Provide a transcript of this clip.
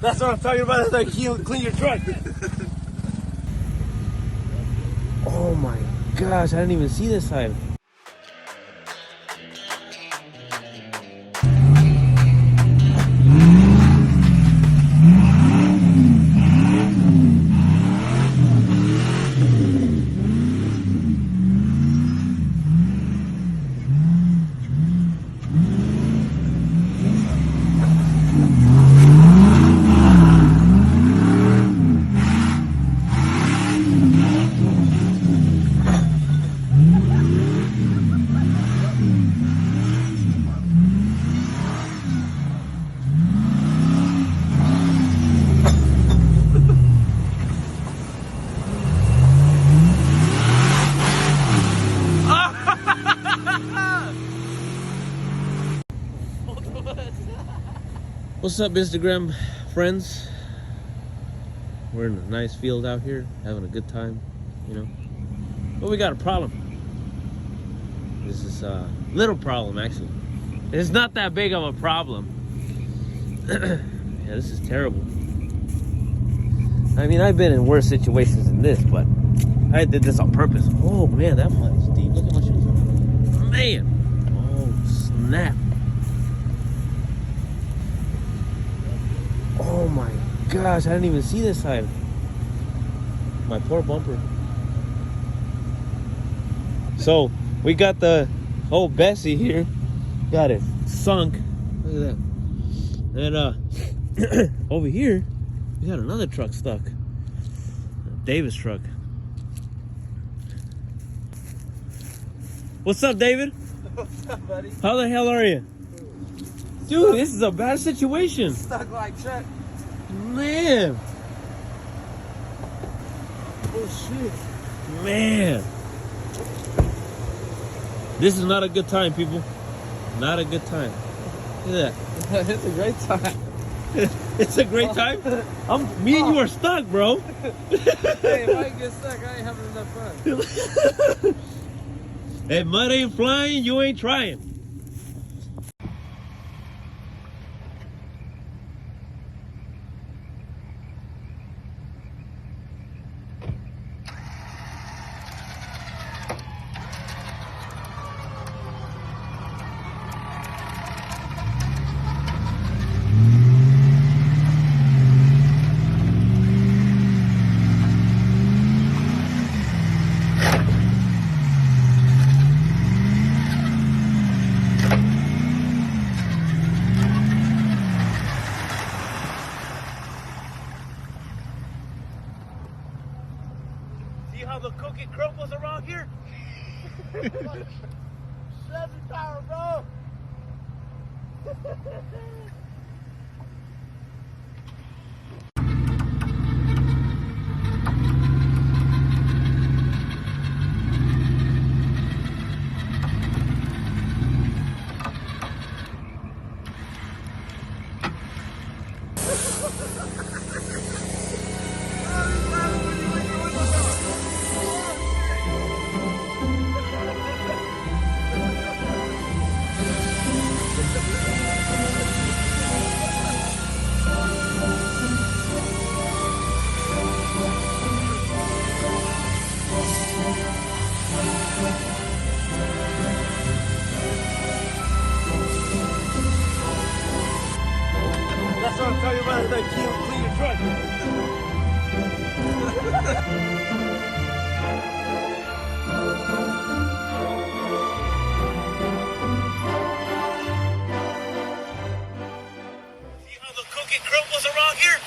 That's what I'm talking about. That's like you clean your truck. Oh my gosh, I didn't even see this side. What's up, Instagram friends? We're in a nice field out here, having a good time, you know. But we got a problem. This is a little problem, actually. It's not that big of a problem. Yeah, this is terrible. I mean, I've been in worse situations than this, but I did this on purpose. Oh man, that mud is deep. Look at my shoes. Man. Oh, snap. Oh my gosh, I didn't even see this side. My poor bumper. So, we got the old Bessie here. Got it sunk. Look at that. And over here, we got another truck stuck. A Davis truck. What's up, David? What's up, buddy? How the hell are you? Dude, this is a bad situation. Stuck like Chuck. Man. Oh shit. Man. This is not a good time, people. Not a good time. Look at that. It's a great time. It's a great time. Me and you are stuck, bro. Hey, if I get stuck, I ain't having enough fun. If mud ain't flying, you ain't trying. See how the cookie crumbles around here? Chevy power, bro. That's what I'm talking about. It's like you clean your truck. See how the cookie crumbles around here?